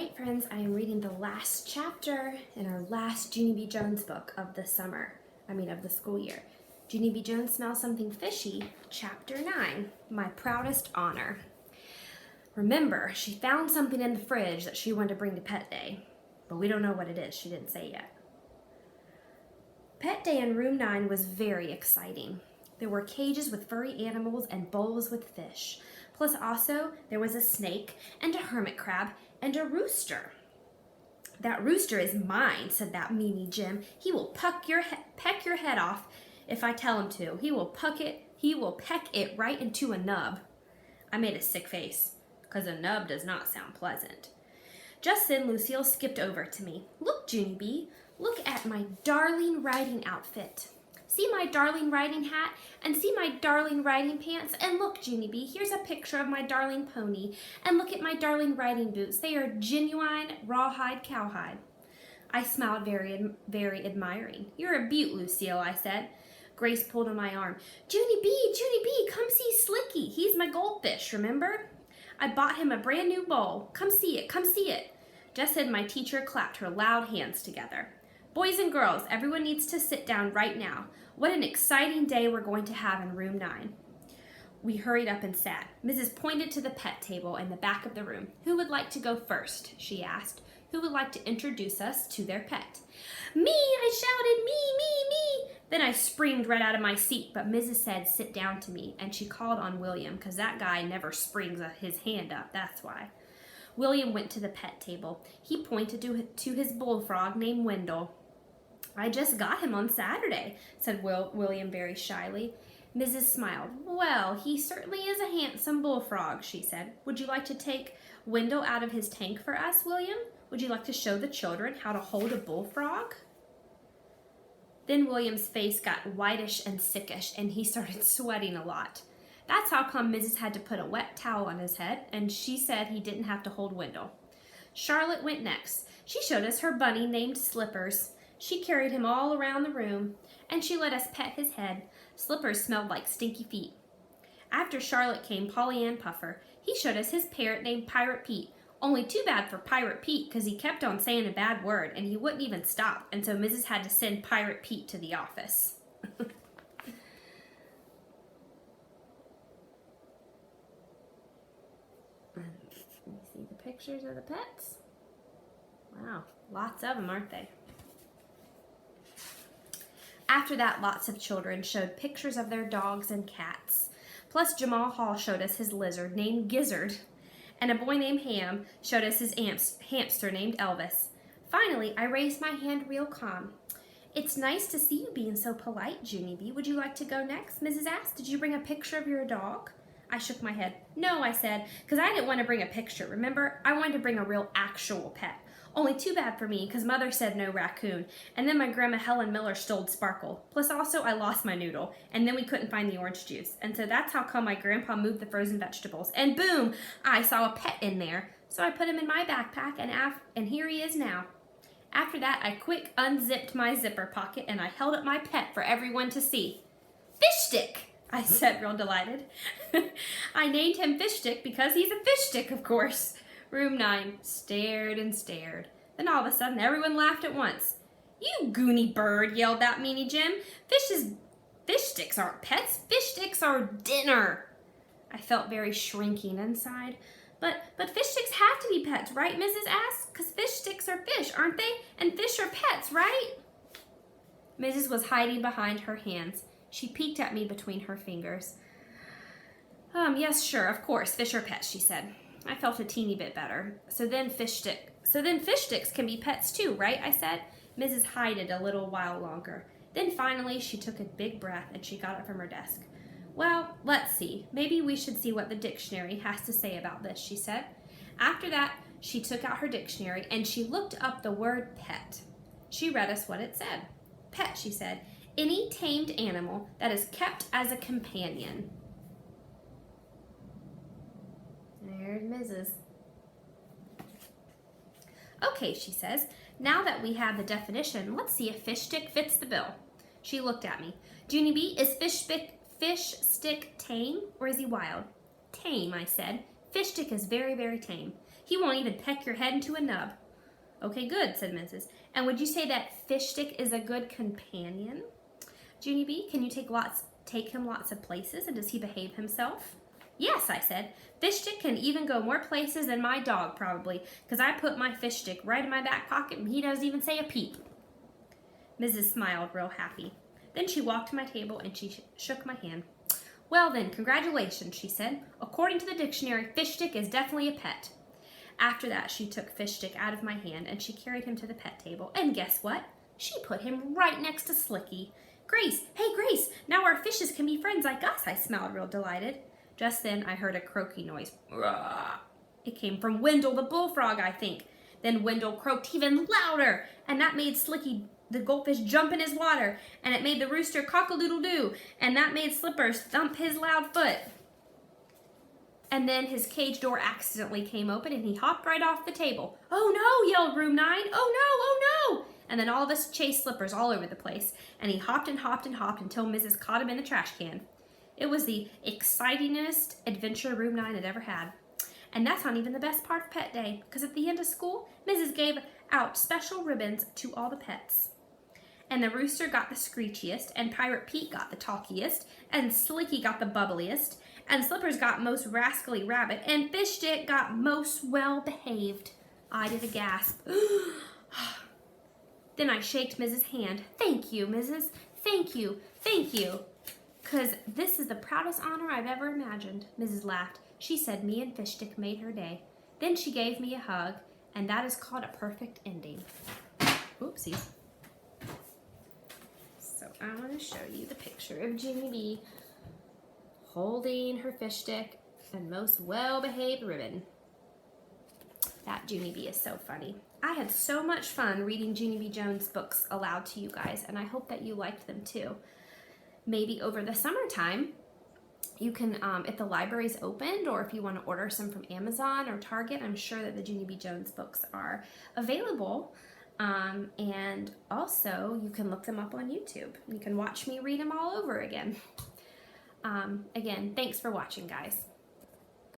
right, friends, I am reading the last chapter in our last Junie B. Jones book of the of the school year. Junie B. Jones Smells Something Fishy, Chapter 9, My Proudest Honor. Remember, she found something in the fridge that she wanted to bring to Pet Day, but we don't know what it is. She didn't say yet. Pet Day in Room 9 was very exciting. There were cages with furry animals and bowls with fish. Plus also, there was a snake and a hermit crab and a rooster. "That rooster is mine," said that meanie Jim. "He will peck your head off if I tell him to. He will peck it right into a nub." I made a sick face, because a nub does not sound pleasant. Just then, Lucille skipped over to me. "Look, Junie B, look at my darling riding outfit. See my darling riding hat, and see my darling riding pants, and look, Junie B, here's a picture of my darling pony, and look at my darling riding boots. They are genuine rawhide cowhide." I smiled very admiring. "You're a beaut, Lucille," I said. Grace pulled on my arm. Junie B, come see Slicky. He's my goldfish, remember? I bought him a brand new bowl. Come see it. Just then my teacher clapped her loud hands together. "Boys and girls, everyone needs to sit down right now. What an exciting day we're going to have in Room 9. We hurried up and sat. Mrs. pointed to the pet table in the back of the room. "Who would like to go first?" she asked. "Who would like to introduce us to their pet?" "Me!" I shouted. Me! Then I springed right out of my seat, but Mrs. said, "Sit down to me," and she called on William, because that guy never springs his hand up, that's why. William went to the pet table. He pointed to his bullfrog named Wendell. "I just got him on Saturday," said William very shyly. Mrs. smiled. "Well, he certainly is a handsome bullfrog," she said. "Would you like to take Wendell out of his tank for us, William? Would you like to show the children how to hold a bullfrog?" Then William's face got whitish and sickish, and he started sweating a lot. That's how come Mrs. had to put a wet towel on his head, and she said he didn't have to hold Wendell. Charlotte went next. She showed us her bunny named Slippers. She carried him all around the room, and she let us pet his head. Slippers smelled like stinky feet. After Charlotte came Polly Ann Puffer. He showed us his parrot named Pirate Pete. Only too bad for Pirate Pete, because he kept on saying a bad word, and he wouldn't even stop, and so Mrs. had to send Pirate Pete to the office. Let me see the pictures of the pets. Wow, lots of them, aren't they? After that, lots of children showed pictures of their dogs and cats. Plus, Jamal Hall showed us his lizard named Gizzard, and a boy named Ham showed us his hamster named Elvis. Finally, I raised my hand real calm. "It's nice to see you being so polite, Junie B. Would you like to go next?" Mrs. asked. "Did you bring a picture of your dog?" I shook my head. "No," I said, because I didn't want to bring a picture. Remember, I wanted to bring a real actual pet. Only too bad for me, because Mother said no raccoon, and then my grandma Helen Miller stole Sparkle. Plus also I lost my noodle, and then we couldn't find the orange juice. And so that's how come my grandpa moved the frozen vegetables. And boom, I saw a pet in there. So I put him in my backpack, and here he is now. After that, I quick unzipped my zipper pocket, and I held up my pet for everyone to see. "Fish Stick," I said, real delighted. I named him Fish Stick because he's a fish stick, of course. Room 9 stared and stared. Then all of a sudden, everyone laughed at once. "You goony bird," yelled that meanie Jim. Fish sticks aren't pets. Fish sticks are dinner." I felt very shrinking inside. But fish sticks have to be pets, right?" Mrs. asked. "Because fish sticks are fish, aren't they? And fish are pets, right?" Mrs. was hiding behind her hands. She peeked at me between her fingers. Yes, sure, of course, fish are pets," she said. I felt a teeny bit better. So then fish sticks can be pets too, right?" I said. Mrs. hided a little while longer. Then finally she took a big breath and she got up from her desk. "Well, let's see. Maybe we should see what the dictionary has to say about this," she said. After that, she took out her dictionary and she looked up the word pet. She read us what it said. "Pet," she said, "any tamed animal that is kept as a companion." There's Mrs. "Okay," she says, "now that we have the definition, let's see if fish stick fits the bill." She looked at me. "Junie B, is fish stick tame or is he wild?" "Tame," I said. "Fish stick is very, very tame. He won't even peck your head into a nub. Okay, good, said Mrs. And would you say that Fish Stick is a good companion? Junie B, can you take him lots of places, and does he behave himself? Yes, I said. Fish Stick can even go more places than my dog, probably, because I put my fish stick right in my back pocket and he doesn't even say a peep. Mrs. smiled real happy. Then she walked to my table and she shook my hand. Well then, congratulations, she said. According to the dictionary, Fish Stick is definitely a pet. After that, she took Fish Stick out of my hand and she carried him to the pet table. And guess what? She put him right next to Slicky. Grace, hey Grace, now our fishes can be friends like us, I smiled real delighted. Just then, I heard a croaky noise. It came from Wendell the bullfrog, I think. Then Wendell croaked even louder, and that made Slicky the goldfish jump in his water, and it made the rooster cock-a-doodle-doo, and that made Slippers thump his loud foot. And then his cage door accidentally came open, and he hopped right off the table. Oh no, yelled Room 9. Oh no, oh no! And then all of us chased Slippers all over the place, and he hopped and hopped and hopped until Mrs. caught him in the trash can. It was the excitingest adventure Room 9 had ever had. And that's not even the best part of Pet Day, because at the end of school, Mrs. gave out special ribbons to all the pets. And the rooster got the screechiest, and Pirate Pete got the talkiest, and Slicky got the bubbliest, and Slippers got most rascally rabbit, and Fish Stick got most well-behaved. I did a gasp. Then I shaked Mrs. hand. Thank you, Mrs. Thank you, thank you. 'Cause this is the proudest honor I've ever imagined, Mrs. laughed. She said me and Fish Stick made her day. Then she gave me a hug, and that is called a perfect ending. Oopsies. So I want to show you the picture of Junie B holding her fish stick and most well-behaved ribbon. That Junie B is so funny. I had so much fun reading Junie B. Jones books aloud to you guys, and I hope that you liked them too. Maybe over the summertime, you can, if the library's opened, or if you want to order some from Amazon or Target, I'm sure that the Junie B. Jones books are available. And also, you can look them up on YouTube. You can watch me read them all over again. Again, thanks for watching, guys.